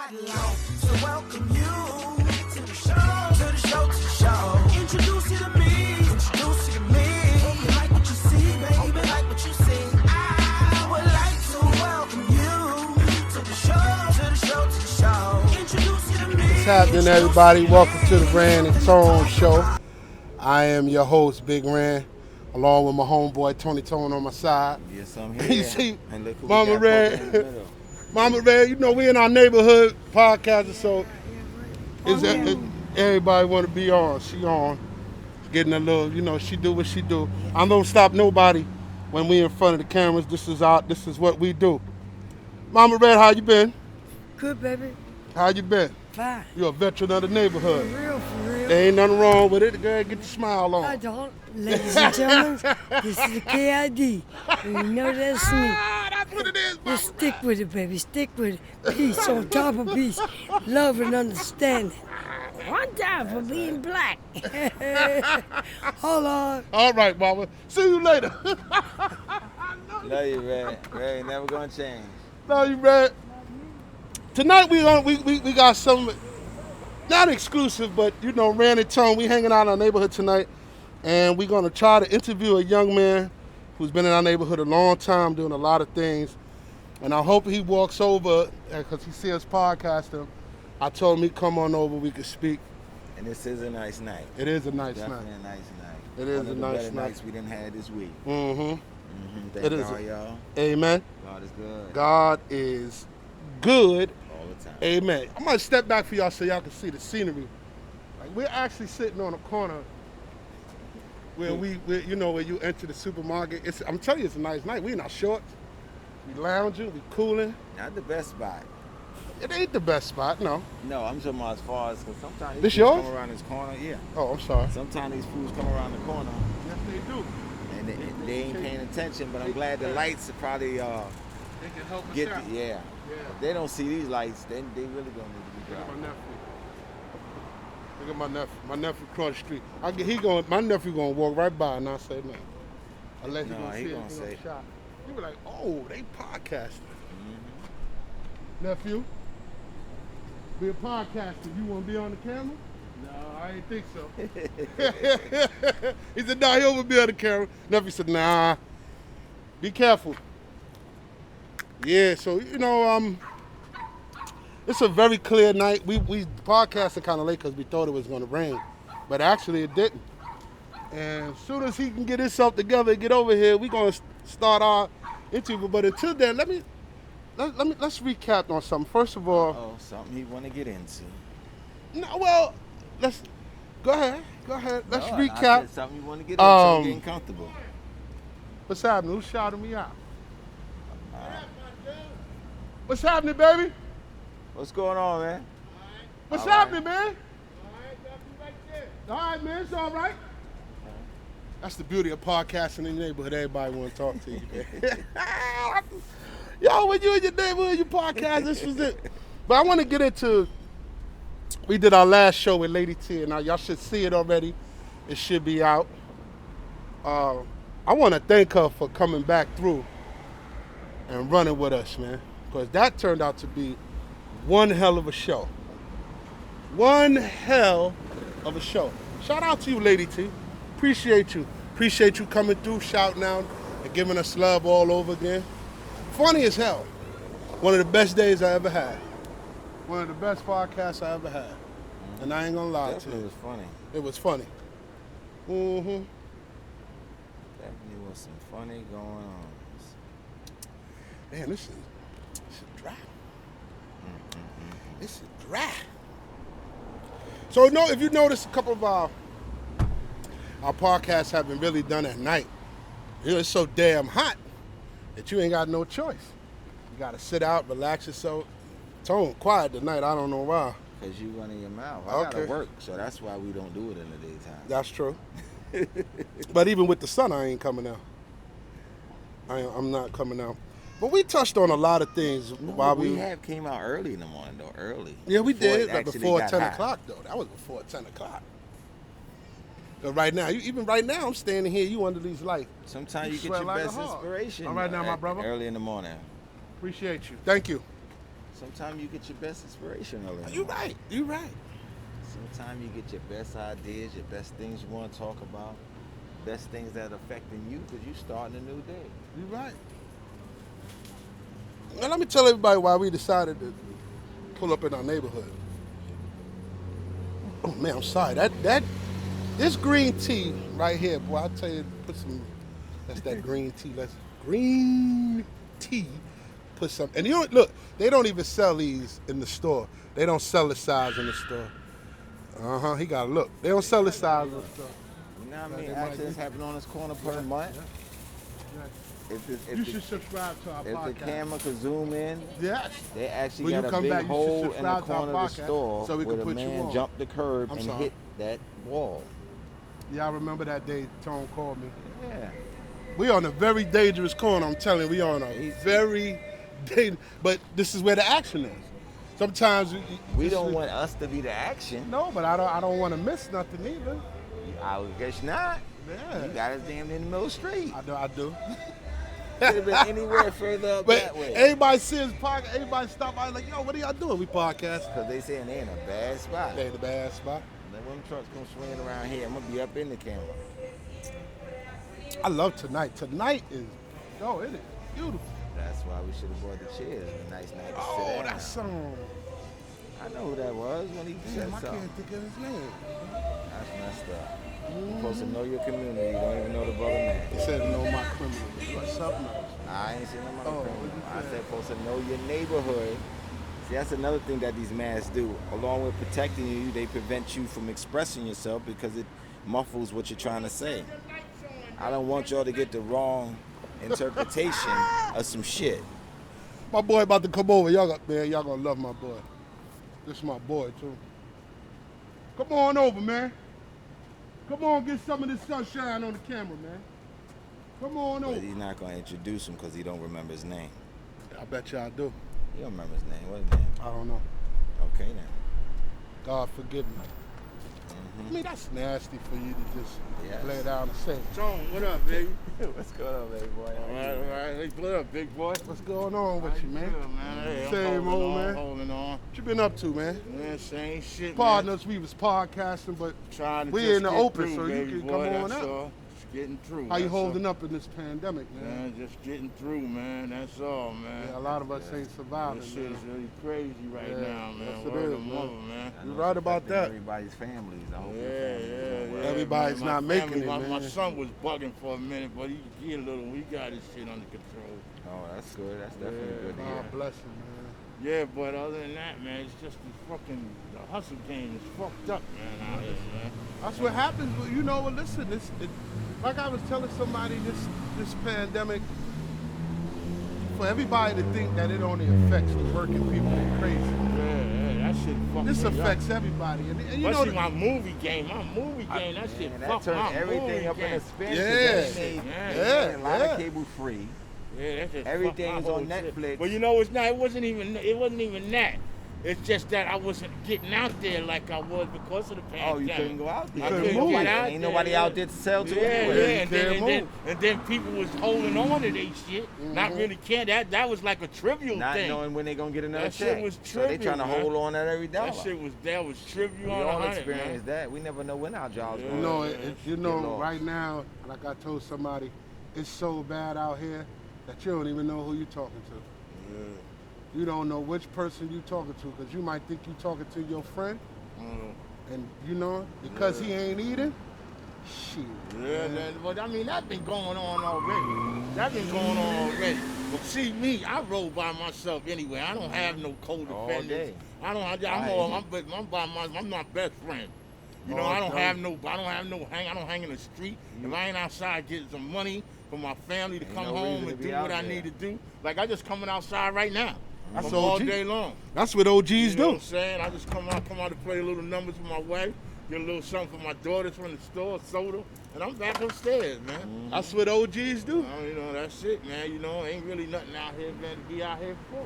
I'd like to welcome you to the show. Introduce you to me. Hope you like what you see, baby. Like what you see. I would like to welcome you to the show. Introduce you to me. What's happening, everybody? Welcome to the Ran and Tone Show. I am your host, Big Ran, along with my homeboy Tony Tone on my side. Yes, I'm here. You see, and look who Mama we got Red. in the middle. Mama Red, you know we in our neighborhood podcasting, so everybody want to be on. She on, getting a little, she do what she do. I don't stop nobody when we in front of the cameras. This is what we do. Mama Red, how you been? Good, baby. How you been? Fine. You're a veteran of the neighborhood. For real. There ain't nothing wrong with it. Go ahead, get the smile on. I don't. Ladies and gentlemen, this is the KID. And you know that's me. That's what it is, Mama. Just stick with it, baby. Stick with it. Peace on top of peace. Love and understanding. One time for being black. Hold on. All right, Mama. See you later. Love you, Red. Red ain't never gonna change. Love you, Red. Tonight we got some, not exclusive, but Ran and Tone. We hanging out in our neighborhood tonight, and we're gonna try to interview a young man who's been in our neighborhood a long time, doing a lot of things. And I hope he walks over because he sees us podcasting. I told him he'd come on over, we could speak. And this is a nice night. It is a nice Definitely night. a nice night. It is One a of the nice better night. nights we done had this week. Mm-hmm. Thank It is. God, y'all. Amen. God is good. God is good. All the time. Amen. I'm gonna step back for y'all so y'all can see the scenery. Like we're actually sitting on a corner where where you enter the supermarket. I'm telling you, it's a nice night. We in our shorts, we lounging, we cooling. Not the best spot. It ain't the best spot, no. No, I'm talking about as far as, because sometimes This these fools yours? come around this corner. Yeah. Oh, I'm sorry. Sometimes these fools come around the corner Yes, they do. and they ain't paying attention, but I'm glad the lights are probably They can help us get out. yeah. If they don't see these lights, then they really gonna need to be Look at my driving. nephew. Look at my nephew. My nephew cross the street. My nephew gonna walk right by and not say nothing. Unless No, he he gonna gonna see say- it, shot. He be like, oh, they podcasting. Mm-hmm. Nephew, we a podcaster. You want to be on the camera? No, I ain't think so. He said, nah, he will be on the camera. Nephew said, nah, be careful. Yeah, so, it's a very clear night. We podcasted kind of late because we thought it was going to rain, but actually it didn't. And as soon as he can get himself together and get over here, we're going to start our interview. But until then, let's recap on something. First of all, Oh, something he want to get into. no, well, let's go ahead. Let's No, I recap. said something you want to get into. I'm getting comfortable. What's happening? Who's shouting me out? What's happening, baby? What's going on, man? What's All right. happening, man? All right, man, it's all right. That's the beauty of podcasting in the neighborhood. Everybody want to talk to you, man. Yo, when you in your neighborhood, you podcast, this was it. But I want to get into, we did our last show with Lady T, and now y'all should see it already. It should be out. I want to thank her for coming back through and running with us, man, because that turned out to be one hell of a show. One hell of a show. Shout out to you, Lady T. Appreciate you. Appreciate you coming through, shouting out, and giving us love all over again. Funny as hell. One of the best days I ever had. One of the best podcasts I ever had. And I ain't gonna lie to Definitely you. was funny. It was funny. Mm-hmm. Definitely was some funny going on. Man, this is dry. This is dry. So if you notice, a couple of our podcasts have been really done at night. It's so damn hot that you ain't got no choice. You gotta sit out, relax yourself. Tone quiet tonight. I don't know why. Because you running your mouth. I gotta Okay. work, so that's why we don't do it in the daytime. That's true. But even with the sun, I ain't coming out. I'm not coming out. But we touched on a lot of things while we came out early in the morning, though, early. Yeah, we Before did. it Like actually before got 10 hot. o'clock, though. That was before 10 o'clock. But right now, even right now, I'm standing here, you under these lights. Sometimes you get sweat your like a best hog. inspiration All right now, my at- brother. early in the morning. Appreciate you. Thank you. Sometimes you get your best inspiration early. You right. You right. Sometimes you get your best ideas, your best things you want to talk about, best things that are affecting you because you starting a new day. You right. Now let me tell everybody why we decided to pull up in our neighborhood. Oh man, I'm sorry. This green tea right here, boy. I tell you, that's that green tea. Let's green tea. Put some, and you don't look. They don't even sell these in the store. They don't sell the size in the store. He got to look. They don't sell the size in the store. You know what I mean? Accidents happen on this corner per month. You should subscribe to our podcast. If the camera could zoom in, yes, they actually when got a big hole in the corner of the store so we where can the put man jumped the curb and hit that wall. Yeah, I remember that day Tone called me. Yeah. We on a very dangerous corner, I'm telling you. We on a very dangerous, but this is where the action is. Sometimes we don't want us to be the action. No, but I don't want to miss nothing either. I guess not. Yeah. You got us damn in the middle of the street. I do. Could have been anywhere further up but that way. Everybody sees podcast. Everybody stop by like, yo, what are y'all doing? We podcast. Because they saying they in a bad spot. They in a bad spot. Then when them trucks come swinging around here, I'm going to be up in the camera. I love tonight. Tonight is, it is beautiful. That's why we should have brought the chairs. A nice night to sit Oh, down. that song. I know who that was when he said I something. can't think of his name. That's messed up. You're supposed to know your community. You don't even know the brother name. He said know my criminal. What's up now? I ain't seen nobody Oh, criminal. what'd you I say? said supposed to know your neighborhood. See, that's another thing that these masks do. Along with protecting you, they prevent you from expressing yourself because it muffles what you're trying to say. I don't want y'all to get the wrong interpretation of some shit. My boy about to come over. Y'all gonna love my boy. This is my boy too. Come on over, man. Come on, get some of this sunshine on the camera, man. Come on over. But he's not gonna introduce him because he don't remember his name. I bet you I do. He don't remember his name. What's his name? I don't know. Okay then. God forgive me. I mean, that's nasty for you to just lay down and say, Tone, what up, baby? What's going on, baby boy? All right. Hey, what up, big boy? what's going on with you, man? Good, man. Hey, Same I'm old, man. Holding on. What you been up to, man? Man, same shit, Partners, we was podcasting, but man. Trying to we just in the get open, through, so baby you can boy, come on that's up. all. Just getting through. How you that's holding all. up in this pandemic, man? Man, just getting through, man. That's all, man. Yeah, a lot of us ain't surviving, This shit man. is really crazy right Yeah, now, man. yes, it Word is, of man. mother, man. You're right about that. Everybody's families. I hope your Yeah, family's doing well. Everybody's man. My not making family, it, my man. son was bugging for a minute, but he got his shit under control. Oh, that's good. That's definitely good to hear. God bless him, man. Yeah, but other than that, man, it's just the hustle game is fucked up, man, out here, man. That's what happens. But you know what? Listen, like I was telling somebody, this pandemic, for everybody to think that it only affects the working people is crazy. Yeah, that shit fucked This me up. affects everybody, and you know. Especially my movie game, that shit And that fucked turned my everything movie up in game. a spin. Yeah. A lot Yeah. of cable free. Yeah, that just Everything's fucked my on whole shit. Netflix. But you know, it wasn't even that. It's just that I wasn't getting out there like I was because of the pandemic. Oh, you couldn't go out there. I couldn't couldn't move. get out Ain't there, nobody yeah. out there to sell to Yeah, anyway. and then people was holding on to their shit, not really caring. That was like a trivial Not thing. knowing when they gonna get another That check. shit was So they trivial, trying to man. hold on at every dollar. That was trivial We on all 100, experienced man. that. We never know when our jobs Yeah. going. You know, Get lost. right now, like I told somebody, it's so bad out here that you don't even know who you're talking to. You don't know which person you're talking to, because you might think you're talking to your friend, and you know, because he ain't eating, shit. Yeah, but I mean, that's been going on already. But see, me, I roll by myself anyway. I don't have no All co-defendants. day. I'm my best friend. You know, All I don't day. have no hang. I don't hang in the street. If I ain't outside getting some money for my family to Ain't come no home reason and to do be what out I there. need to do, like I just coming outside right now. That's I'm all OG. day long. That's what OGs You know do. what I'm saying? I just come out to play a little numbers for my wife, get a little something for my daughters from the store, soda, and I'm back upstairs, man. That's what OGs do. You know, that's it, man. You know, ain't really nothing out here, man, to be out here for.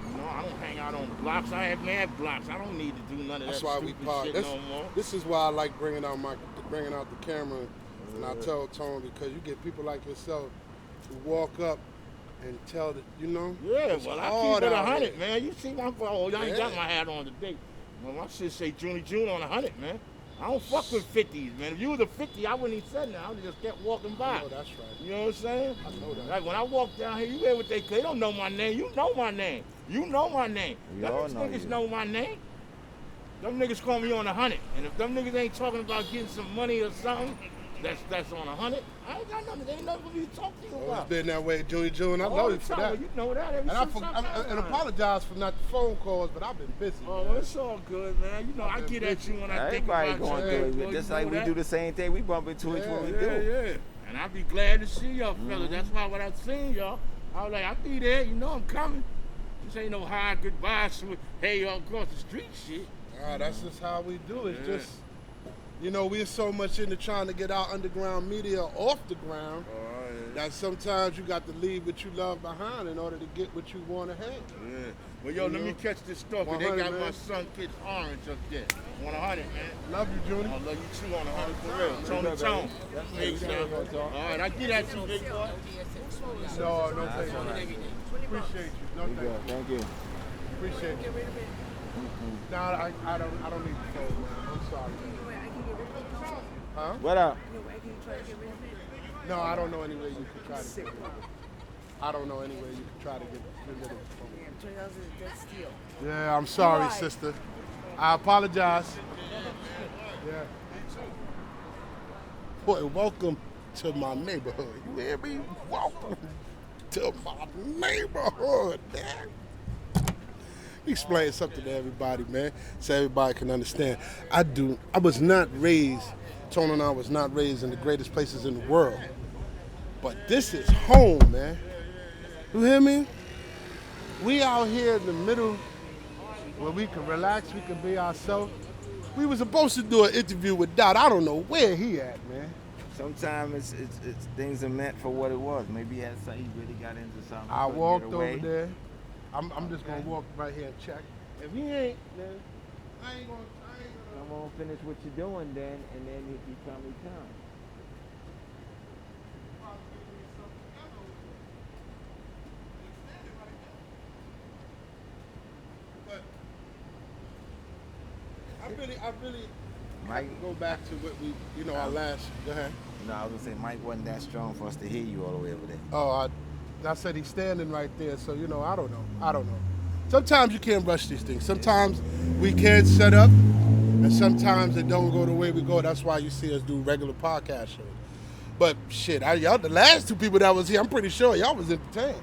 You know, I don't hang out on blocks. I have mad blocks. I don't need to do none of That's that why we stupid pod. shit no more. This is why I like bringing out the camera, and I tell Tone, because you get people like yourself who walk up and tell that, you know. Yeah, it's well, I hard keep it out 100, here. man. You see my phone. I ain't got Yeah. my hat on today. Well, my shit say June on 100, man. I don't fuck with 50s, man. If you was a 50, I wouldn't even said nothing. I would have just kept walking by. No, that's right. You know what I'm saying? I know that. Like when I walk down here, you hear what they don't know my name. You know my name. You know my name. We Them all know niggas you. know my name. Them niggas call me on 100. And if them niggas ain't talking about getting some money or something, that's on 100. I ain't got nothing. There ain't nothing for me to talk to you Always about. been that way, June. I All know the you for time. that. You know that. Ever And I since and apologize for not the phone calls, but I've been busy. Oh, man. it's all good, man. You know, I get at you when I think Everybody about going you. through boy, it. Just you like know we that. do the same thing. We bump into each what we do. Yeah. And I be glad to see y'all, fellas. That's why when I seen y'all, I was like, I'll be there. You know I'm coming. This ain't no high goodbye, hey, y'all across the street shit. That's just how we do it. Yeah. Just, you know, we're so much into trying to get our underground media off the ground that sometimes you got to leave what you love behind in order to get what you want to have. Yeah. Well, yo, You let me know? catch this stuff. They 100, got man. my son Kid's orange up there. 100, man. Love you, Junie. I love you too on 100 for real. Tony Tone. Big son. All right, I get at you, big boy. No, thank you. Appreciate you. No, We thank good. you. Thank you. Appreciate you. No, I don't need the phone, man. I'm sorry. Huh? What up? No, I don't know any way you could try to get rid of it. I don't know any way you could try to get rid of the phone. Yeah, I'm sorry, sister. I apologize. Yeah. Boy, welcome to my neighborhood. You hear me? Welcome to my neighborhood, man. Explain something to everybody, man, so everybody can understand. I was not raised, Tony and I was not raised in the greatest places in the world. But this is home, man. You hear me? We out here in the middle where we can relax, we can be ourselves. We were supposed to do an interview with Dot. I don't know where he at, man. Sometimes it's things are meant for what it was. Maybe he really got into something. I couldn't walked get away. over there. I'm just gonna walk right here and check. If he ain't, then I ain't gonna. Come on, finish what you're doing then, and then if you come, you come. I really Mike, have to go back to what we, our last. Go ahead. no, I was gonna say Mike wasn't that strong for us to hear you all the way over there. Oh, I said he's standing right there, so I don't know. Sometimes you can't rush these things. Sometimes we can't set up, and sometimes it don't go the way we go. That's why you see us do regular podcast shows. But shit, y'all the last two people that was here, I'm pretty sure y'all was entertained.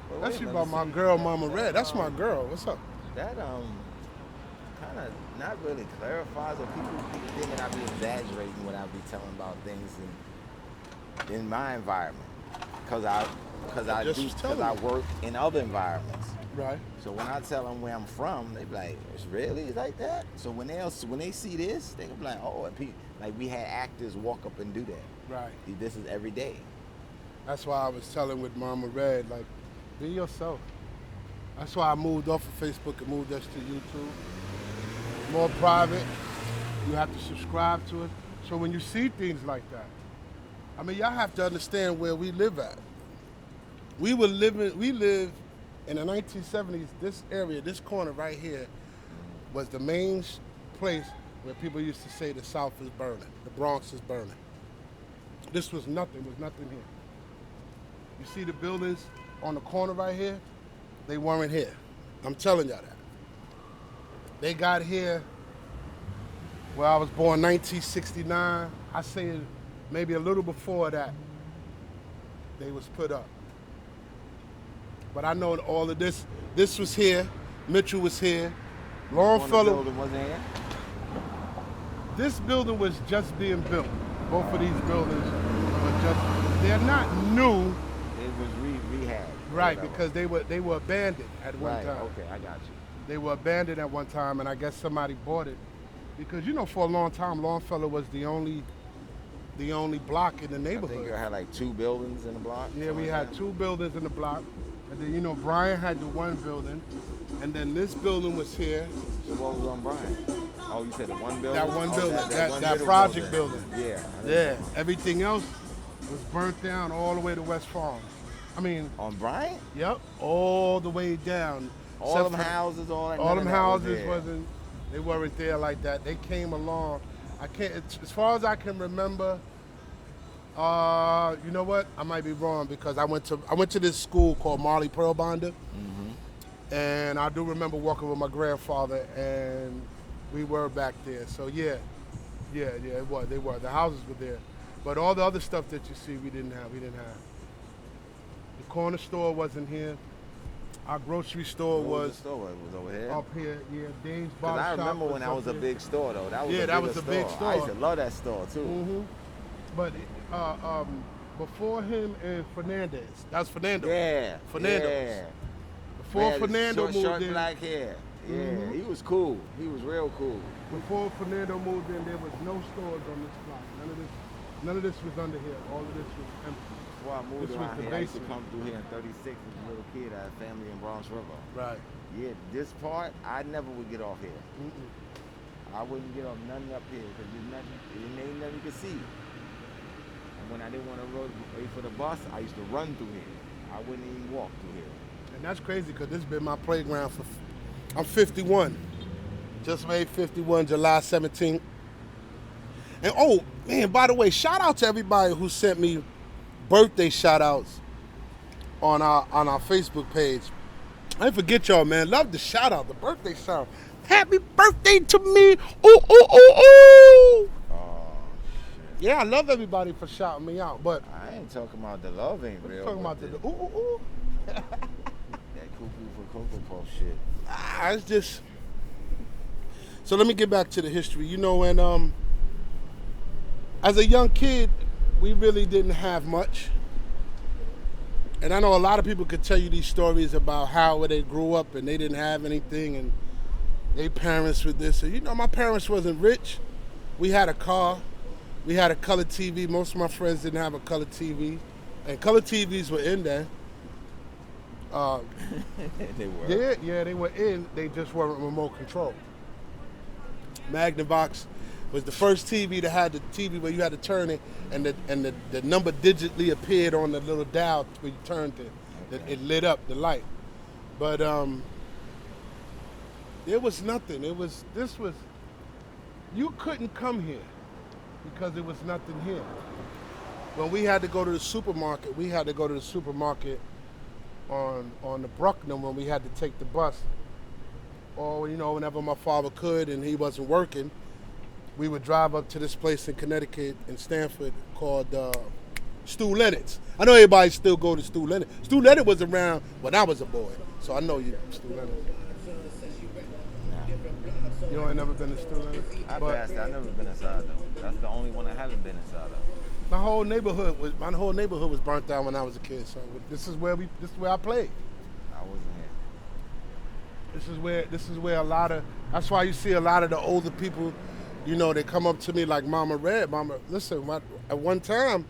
But That's wait, about let my me see. girl, Mama Red. That's my girl. What's up? That kind of not really clarifies, or people thinking I be exaggerating when I be telling about things in my environment, because I work in other environments. Right. So when I tell them where I'm from, they be like, "It's really like that?" So when they see this, they be like, "Oh," and like we had actors walk up and do that. Right. This is every day. That's why I was telling with Mama Red, like, be yourself. That's why I moved off of Facebook and moved us to YouTube. More private. You have to subscribe to it. So when you see things like that, I mean, y'all have to understand where we live at. We live in the 1970s. This area, this corner right here, was the main place where people used to say the South is burning, the Bronx is burning. This was nothing here. You see the buildings on the corner right here? They weren't here. I'm telling y'all that. They got here where I was born 1969. I say maybe a little before that, they was put up. But I know all of this was here, Mitchell was here, Longfellow. Building wasn't here. This building was just being built. Both of these buildings were they're not new. It was rehab. Right, because they were abandoned at one Right, time. okay, I got you. They were abandoned at one time, and I guess somebody bought it. Because, for a long time, Longfellow was the only block in the I neighborhood. think you had like 2 buildings in the block. Yeah, we something had like that. 2 buildings in the block. And then, Brian had the one building. And then this building was here. So what was on Brian? Oh, you said the one building? That one building, one that middle project building. Yeah. Yeah, everything else was burnt down all the way to West Farms. I mean, On Bryant? yep, all the way down. All Except them for- houses, all that. All none them of that was houses there. wasn't. They weren't there like that. They came along. I can't. As far as I can remember. You know what? I might be wrong because I went to this school called Marley Pearl Bonder, and I do remember walking with my grandfather, and we were back there. So yeah, it was. They were. The houses were there, but all the other stuff that you see, we didn't have. The corner store wasn't here. Our grocery store What was the store was over here. up here. Yeah, Dave's Cause Barber I Shop remember when that up was a here. big store though. That was Yeah, a that bigger was a big store. I used to love that store too. Mm-hmm. But before him and Fernandez, that was Fernando. Yeah. Fernando's. Yeah. Before Man, Fernando short, moved short in, black hair. Yeah, Mhm. he was cool. He was real cool. before Fernando moved in, there was no stores on this block. None of this was under here. All of this was empty. Before I moved This was around the here, I used to basement. come through here in 36 as a little kid. I had family in Bronx River. Right. Yeah, this part, I never would get off here. Mm-mm. I wouldn't get off nothing up here because there's nothing, it ain't nothing you could see. And when I didn't want to wait for the bus, I used to run through here. I wouldn't even walk through here. And that's crazy because this has been my playground for. I'm 51. Just made 51, July 17th. And oh man, by the way, shout out to everybody who sent me birthday shout outs on our Facebook page. I didn't forget y'all, man. Love the shout out, the birthday shout out. Happy birthday to me. Ooh, ooh, ooh, ooh. Oh, shit. Yeah, I love everybody for shouting me out, but I ain't talking about the love ain't what you real. talking about but the ooh, ooh, ooh? that cuckoo for Cocoa Puff shit. It's just. So let me get back to the history. You know, and as a young kid, we really didn't have much. And I know a lot of people could tell you these stories about how they grew up and they didn't have anything and their parents were this. So, you know, my parents wasn't rich. We had a car. We had a color TV. Most of my friends didn't have a color TV. And color TVs were in there. They were. Yeah, they were in. They just weren't remote control. Magnavox was the first TV that had the TV where you had to turn it, and the number digitally appeared on the little dial when you turned it. Okay. It lit up the light. But there was nothing. You couldn't come here because there was nothing here. When we had to go to the supermarket, on the Bruckner when we had to take the bus. Or, you know, whenever my father could and he wasn't working, we would drive up to this place in Connecticut, in Stamford, called Stu Leonard's. I know everybody still go to Stu Leonard. Stu Leonard was around when I was a boy, so I know you, Stu Leonard. You ain't never been to Stu Leonard? I passed that. I've never been inside though. That's the only one I haven't been inside of. My whole neighborhood was burnt down when I was a kid. So this is where I played. I wasn't here. This is where a lot of. That's why you see a lot of the older people. You know, they come up to me like Mama Red. Mama, listen. At one time,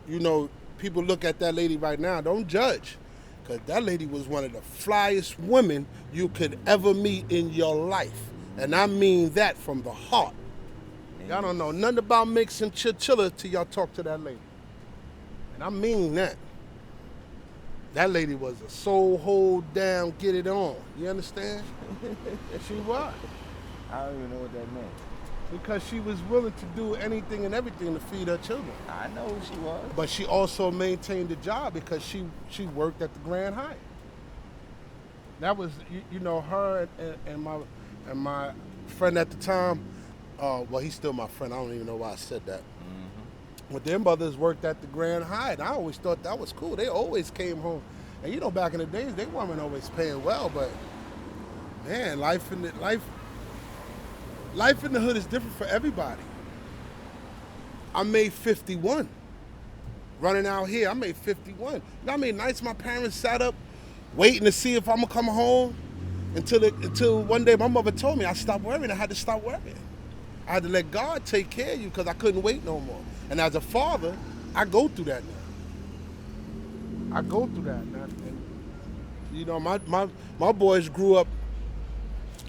you know, people look at that lady right now. Don't judge, because that lady was one of the flyest women you could ever meet in your life, and I mean that from the heart. Y'all don't know nothing about mixing chinchilla till y'all talk to that lady. And I mean that. That lady was a soul hold down, get it on. You understand? She was. I don't even know what that meant. Because she was willing to do anything and everything to feed her children. I know who she was. But she also maintained the job because she worked at the Grand Hyatt. That was, you know, her and my friend at the time. Well, he's still my friend. I don't even know why I said that. Mm-hmm. But their mothers worked at the Grand Hyatt. I always thought that was cool. They always came home. And you know, back in the days, they weren't always paying well. But man, life in the hood is different for everybody. I made 51. Running out here, I made 51. You know how many nights my parents sat up waiting to see if I'm gonna come home until one day my mother told me I stopped worrying. I had to stop worrying. I had to let God take care of you because I couldn't wait no more. And as a father, I go through that now. And, you know, my boys grew up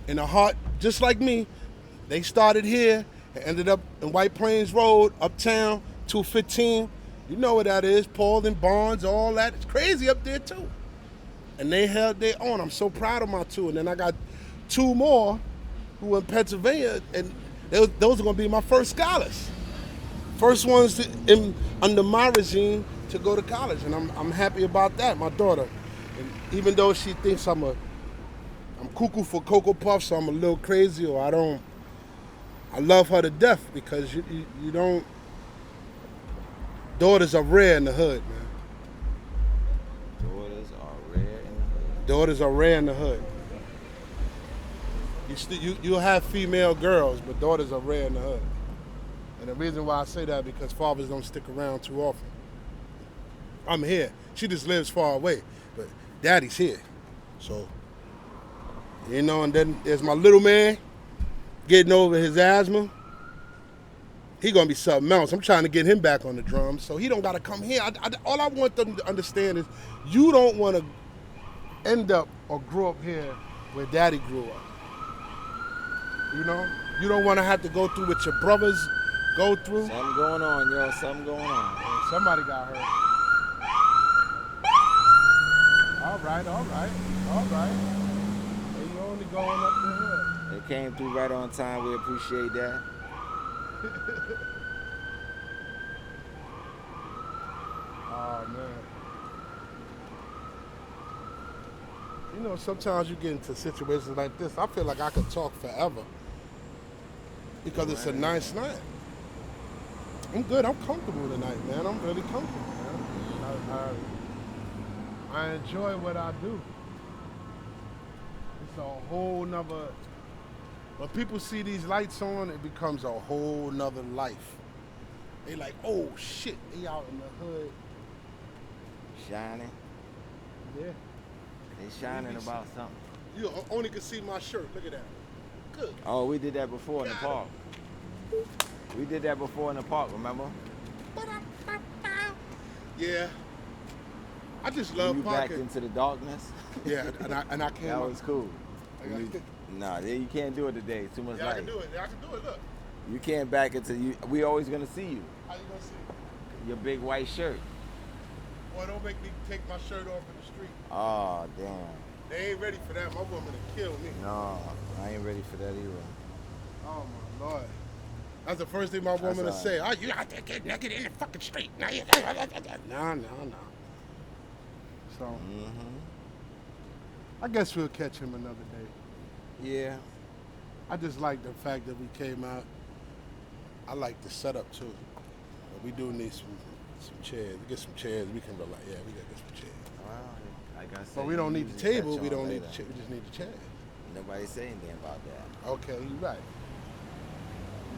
in a heart just like me. They started here and ended up in White Plains Road, uptown, 215. You know what that is, Paul and Barnes, all that. It's crazy up there too. And they held their own. I'm so proud of my two. And then I got two more who in Pennsylvania, and those are gonna be my first scholars. First ones under my regime to go to college, and I'm happy about that. My daughter, and even though she thinks I'm cuckoo for Cocoa Puffs, so I'm a little crazy, or I love her to death because you don't. Daughters are rare in the hood, man. Daughters are rare in the hood. Daughters are rare in the hood. You'll have female girls, but daughters are rare in the hood. And the reason why I say that because fathers don't stick around too often. I'm here. She just lives far away, but daddy's here. So, and then there's my little man getting over his asthma. He gonna be something else. I'm trying to get him back on the drums, so he don't gotta come here. All I want them to understand is you don't want to end up or grow up here where daddy grew up. You don't want to have to go through what your brothers go through. Something going on, yo. Something going on. Somebody got hurt. All right. And you only going up the hill. It came through right on time. We appreciate that. Oh, man. Sometimes you get into situations like this, I feel like I could talk forever. Because it's a nice night. I'm good. I'm comfortable tonight, man. I'm really comfortable, man. I enjoy what I do. It's a whole nother. When people see these lights on, it becomes a whole nother life. They like, oh shit, they out in the hood. Shining. Yeah. They shining about something. You only can see my shirt. Look at that. Good. Oh, we did that before in the park. We did that before in the park, remember? Yeah. I just love you parking. backed into the darkness. Yeah, and I came That up. was cool. Nah, you can't do it today. Too much Yeah, light. I can do it. Look. You can't back into you. We always gonna see you. How you gonna see? Your big white shirt. Boy, don't make me take my shirt off in the street. Oh, damn. They ain't ready for that. My woman will kill me. No, I ain't ready for that either. Oh my Lord. That's the first thing my woman will say. Oh, you out there getting naked in the fucking street. No. So, I guess we'll catch him another day. Yeah. I just like the fact that we came out. I like the setup too. But we do need some chairs. We get some chairs. We can relax. Yeah, we gotta get some chairs. Well, like I said, But we don't need the table. We don't need the chair. We just need the chairs. Nobody say anything about that. Okay, you're right.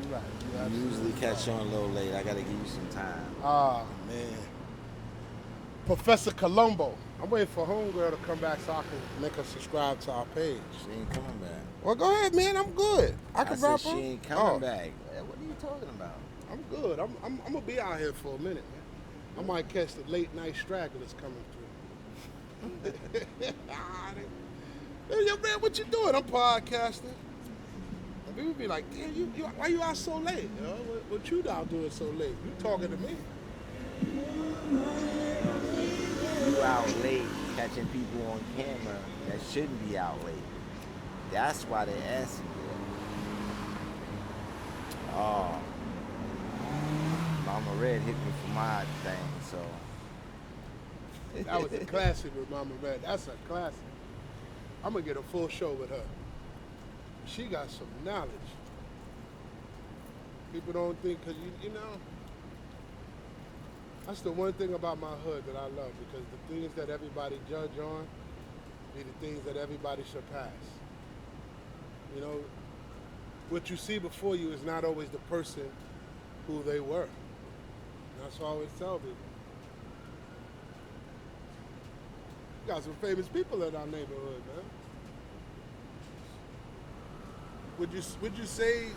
You're right. You usually catch on a little late. I gotta give you some time. Ah, man. Professor Colombo. I'm waiting for Homegirl to come back so I can make her subscribe to our page. She ain't coming back. Well, go ahead, man. I'm good. I can said wrap she up. ain't coming back. What are you talking about? I'm good. I'm gonna be out here for a minute, man. I might catch the late night stragglers coming through. Hey, yo, man, what you doing? I'm podcasting. And people be like, damn, you why you out so late? You know, what you out doing so late? You talking to me? You out late catching people on camera that shouldn't be out late. That's why they asking you. Oh. Mama Red hit me for my thing, so. That was a classic with Mama Red. That's a classic. I'm gonna get a full show with her. She got some knowledge. People don't think, cause you know, that's the one thing about my hood that I love, because the things that everybody judge on be the things that everybody surpass. You know, what you see before you is not always the person who they were. And that's what I always tell people. We got some famous people in our neighborhood, man. Would you say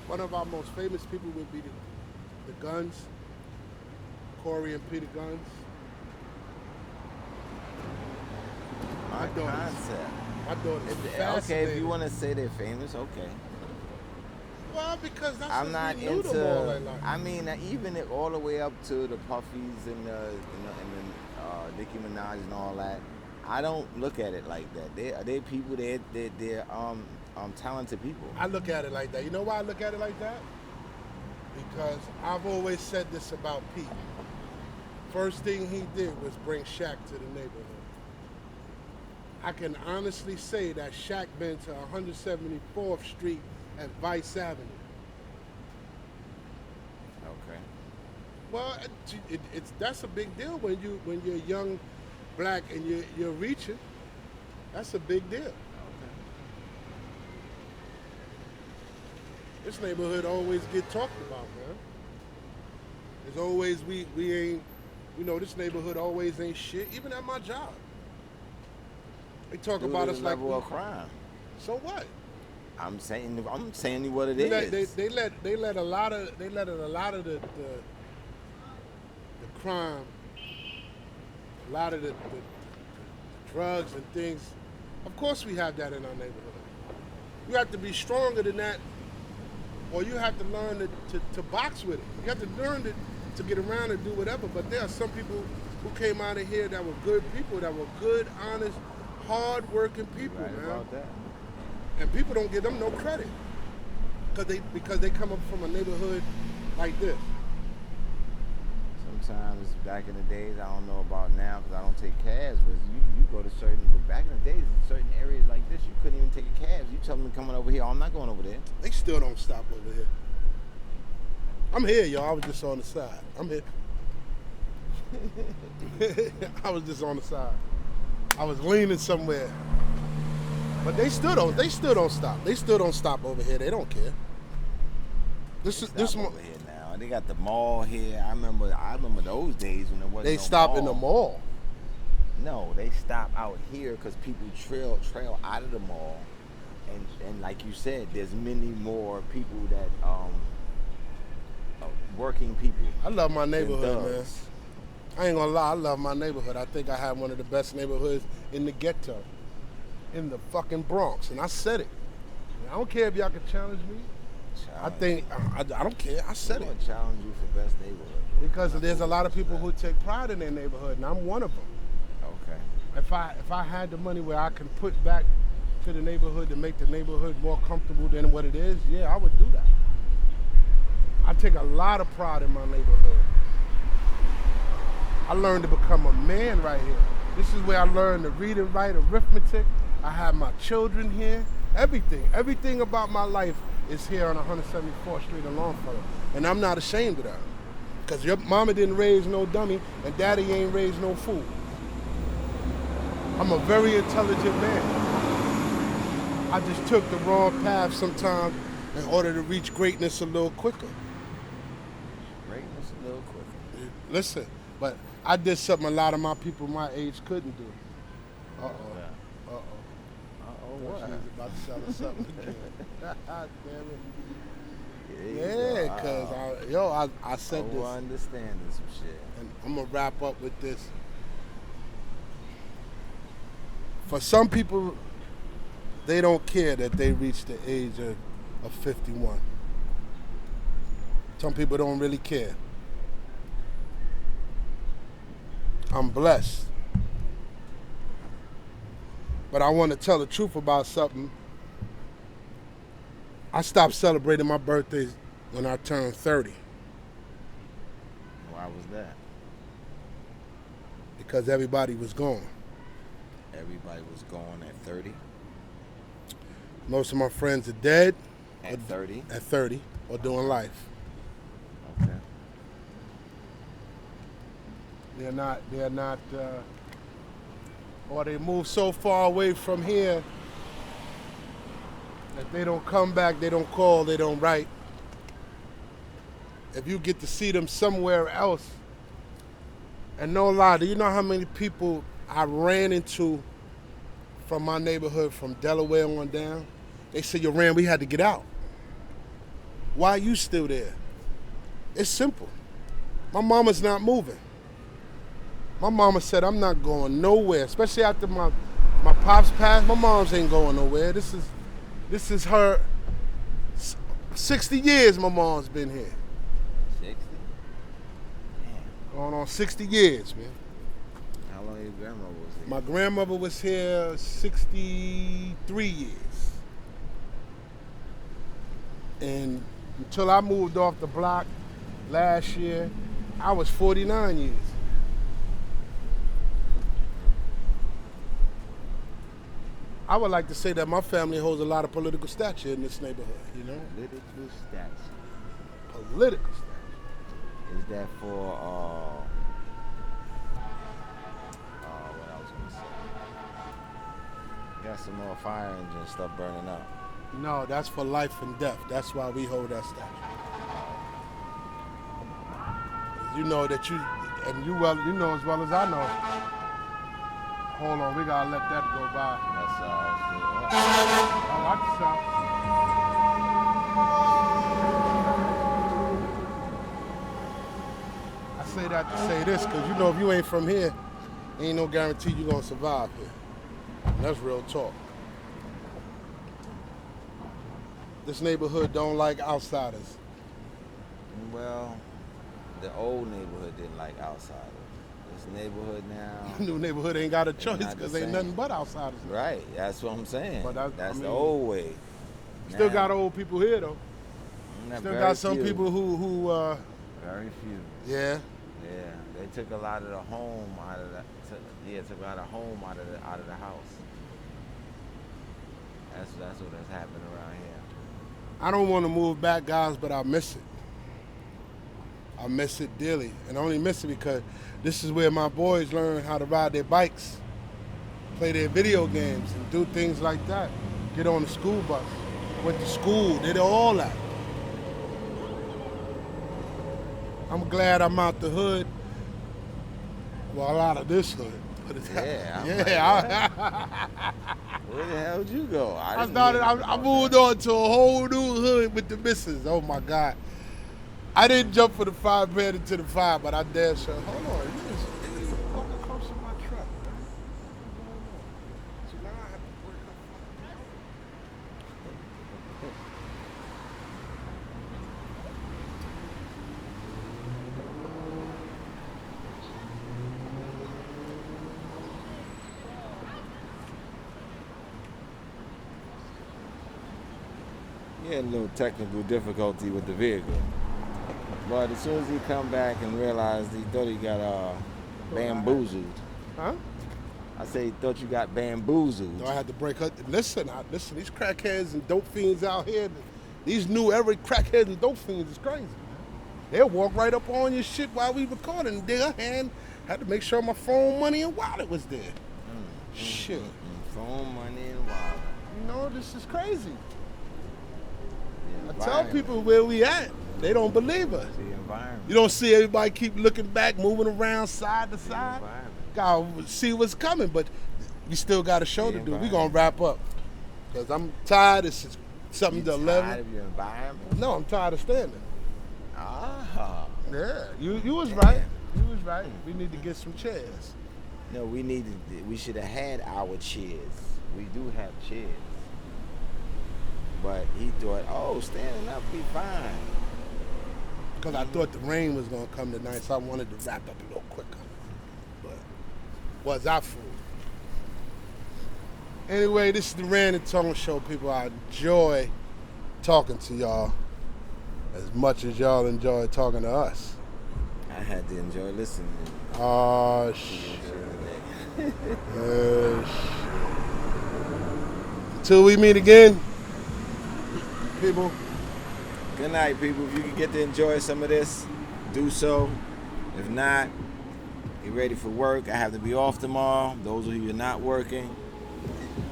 one of our most famous people would be the Guns? Corey and Peter Guns? My concept. My daughter's Okay, fascinated. if you want to say they're famous, okay. Well, because that's I'm not new to into. mall like. I mean, even all the way up to the Puffies and the Nicki Minaj and all that. I don't look at it like that. They're people. They're talented people. I look at it like that. You know why I look at it like that? Because I've always said this about Pete. First thing he did was bring Shaq to the neighborhood. I can honestly say that Shaq been to 174th Street and Vice Avenue. Okay. Well, that's a big deal when you're young, black, and you're reaching. That's a big deal. Okay. This neighborhood always get talked about, man. There's always we ain't, this neighborhood always ain't shit. Even at my job, they talk about us like level of crime. So what? I'm saying what it is. They let a lot of the crime, a lot of the drugs and things. Of course, we have that in our neighborhood. You have to be stronger than that, or you have to learn to box with it. You have to learn to get around and do whatever. But there are some people who came out of here that were good people, that were good, honest, hard-working people, Right man. about that. And people don't give them no credit because they come up from a neighborhood like this. Sometimes back in the days, I don't know about now because I don't take cabs, but you go to but back in the days, in certain areas like this, you couldn't even take a cab. You tell them coming over here, I'm not going over there. They still don't stop over here. I'm here, y'all. I was just on the side. I'm here. I was just on the side. I was leaning somewhere. But they still don't stop. They still don't stop over here. They don't care. This over here now. They got the mall here. I remember those days when there wasn't They no stop mall. in the mall. No, they stop out here because people trail out of the mall, and like you said, there's many more people that working people. I love my neighborhood, man. thugs. I ain't gonna lie, I love my neighborhood. I think I have one of the best neighborhoods in the ghetto, in the fucking Bronx, and I said it. And I don't care if y'all can challenge me. I don't care. I said I'm it. gonna challenge you for best neighborhood. Because there's a lot of people who take pride in their neighborhood, and I'm one of them. Okay. If I had the money where I can put back to the neighborhood to make the neighborhood more comfortable than what it is, yeah, I would do that. I take a lot of pride in my neighborhood. I learned to become a man right here. This is where I learned to read and write, arithmetic. I have my children here. Everything about my life is here on 174th Street in Longfellow. And I'm not ashamed of that. Because your mama didn't raise no dummy and daddy ain't raised no fool. I'm a very intelligent man. I just took the wrong path sometimes in order to reach greatness a little quicker. Greatness a little quicker. Listen, but I did something a lot of my people my age couldn't do. What? She was about to sell us something again. Damn it. Yeah, Yeah, because I said this. I understand this shit. And I'm going to wrap up with this. For some people, they don't care that they reach the age of 51. Some people don't really care. I'm blessed. But I want to tell the truth about something. I stopped celebrating my birthday when I turned 30. Why was that? Because everybody was gone. Everybody was gone at 30. Most of my friends are dead. At 30? At 30, or doing life. Okay. They're not, or they move so far away from here that they don't come back, they don't call, they don't write. If you get to see them somewhere else, and no lie, do you know how many people I ran into from my neighborhood from Delaware on down? They said, yo, Rand, we had to get out. Why are you still there? It's simple. My mama's not moving. My mama said, I'm not going nowhere, especially after my pops passed. My mom's ain't going nowhere. This is her 60 years my mom's been here. 60? Damn. Going on 60 years, man. How long your grandmother was here? My grandmother was here 63 years. And until I moved off the block last year, I was 49 years. I would like to say that my family holds a lot of political stature in this neighborhood, you know? Political stature. Political stature. Is that for, what I was going to say? Got some more fire engine stuff burning up. No, that's for life and death. That's why we hold that statue. You know that you know as well as I know. Hold on, we gotta let that go by. That's I like the sound. I say that to say this, because you know if you ain't from here, ain't no guarantee you're gonna survive here. And that's real talk. This neighborhood don't like outsiders. Well, the old neighborhood didn't like outsiders. This neighborhood now. New neighborhood ain't got a choice not the because ain't same. nothing but outsiders. Right, that's what I'm saying. But That's I mean, the old way. Still Now, got old people here though. not Still very got some few. people who Very few. yeah. Yeah, they took a lot of the home out of the. Took a lot of home out of the house. That's what's happening around here. I don't want to move back, guys, but I miss it. I miss it dearly, and I only miss it because this is where my boys learn how to ride their bikes, play their video games, and do things like that. Get on the school bus, went to school, did all that. I'm glad I'm out the hood. Well, out of this hood. Put it that way. Yeah, where the hell did you go? I moved on to a whole new hood with the missus. Oh my God. I didn't jump for the 5 bed into the 5, but I damn sure. Hold on, you just fucking close to my truck, man. So now I have to work He had a little technical difficulty with the vehicle. But as soon as he come back and realized he thought he got bamboozled. Huh? I say he thought you got bamboozled. No, I had to break up. Listen, these crackheads and dope fiends out here, these new era crackheads and dope fiends is crazy. They'll walk right up on your shit while we recording. Their hand had to make sure my phone, money, and wallet was there. Shit. Phone, money, and wallet. You know, this is crazy. The I tell environment. people where we at. They don't believe us. The environment. You don't see everybody keep looking back, moving around side to The side. environment. Gotta see what's coming, but we still got a show The to do. We gonna wrap up. Because I'm tired. It's something You to tired 11. of your environment? No, I'm tired of standing. Ah. Yeah, you was right. You was right. We need to get some chairs. No, we should have had our chairs. We do have chairs. But he thought, oh, standing up be fine. Because I thought the rain was going to come tonight, so I wanted to wrap up a little quicker. But was I fooled? Anyway, this is the Rand and Tone Show, people. I enjoy talking to y'all as much as y'all enjoy talking to us. I had to enjoy listening. Oh, shit. Shit. Until we meet again, people. Good night, people. If you can get to enjoy some of this, do so. If not, get ready for work. I have to be off tomorrow. Those of you who are not working,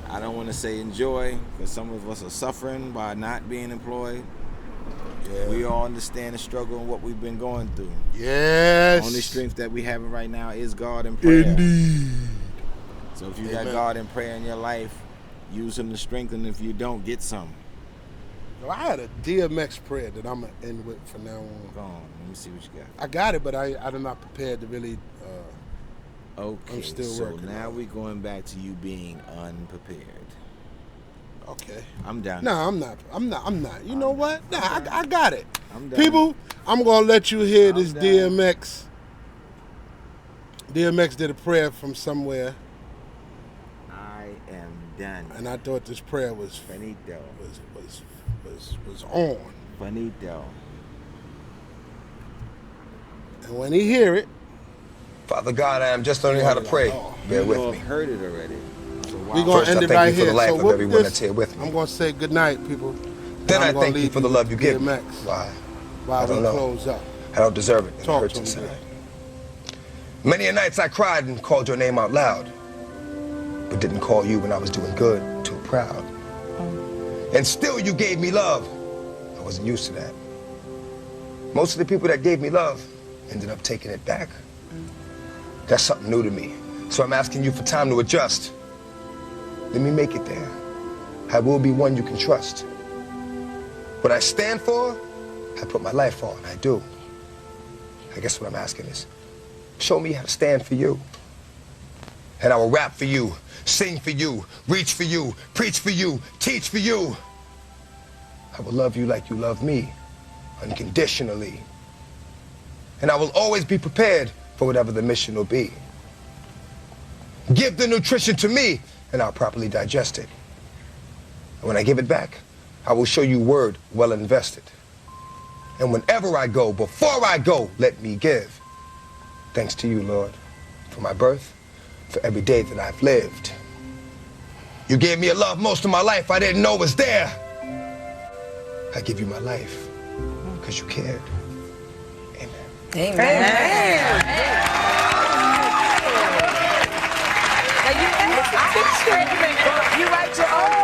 I don't want to say enjoy, because some of us are suffering by not being employed. Yeah. We all understand the struggle and what we've been going through. Yes. Only strength that we have right now is God and prayer. Indeed. So if you Amen. got God and prayer in your life, use Him to strengthen. If you don't, get some. So I had a DMX prayer that I'm going to end with from now on. Go on, let me see what you got. I got it, but I'm not prepared to really. Okay, I'm still so working now on it. we're going back to you being unprepared. Okay. I'm done. No, I'm not. You know what? Nah, I got it. I'm done. People, I'm going to let you hear I'm this done. DMX. DMX did a prayer from somewhere, I am done. and I thought this prayer was Finito. was on. Finito. And when he hear it, Father God, I am just learning how to pray. Bear You with all me. heard it already. So why we're going First, to I end it thank right you for here. the life So of with everyone this, that's here with me. I'm going to say good night, people. Then And I I'm gonna thank you leave for the love you give me. DMX Why? while I don't we know. close up. I don't deserve it. And Talk it hurts to me, inside. man. Many a nights I cried and called your name out loud, but didn't call you when I was doing good, too proud. And still you gave me love. I wasn't used to that. Most of the people that gave me love ended up taking it back. That's something new to me. So I'm asking you for time to adjust. Let me make it there. I will be one you can trust. What I stand for, I put my life on. I do. I guess what I'm asking is, show me how to stand for you. And I will rap for you, sing for you, reach for you, preach for you, teach for you. I will love you like you love me, unconditionally. And I will always be prepared for whatever the mission will be. Give the nutrition to me, and I'll properly digest it. And when I give it back, I will show you word well invested. And whenever I go, before I go, let me give. Thanks to you, Lord, for my birth, for every day that I've lived. You gave me a love most of my life I didn't know was there. I give you my life because you cared. Amen. You write your own.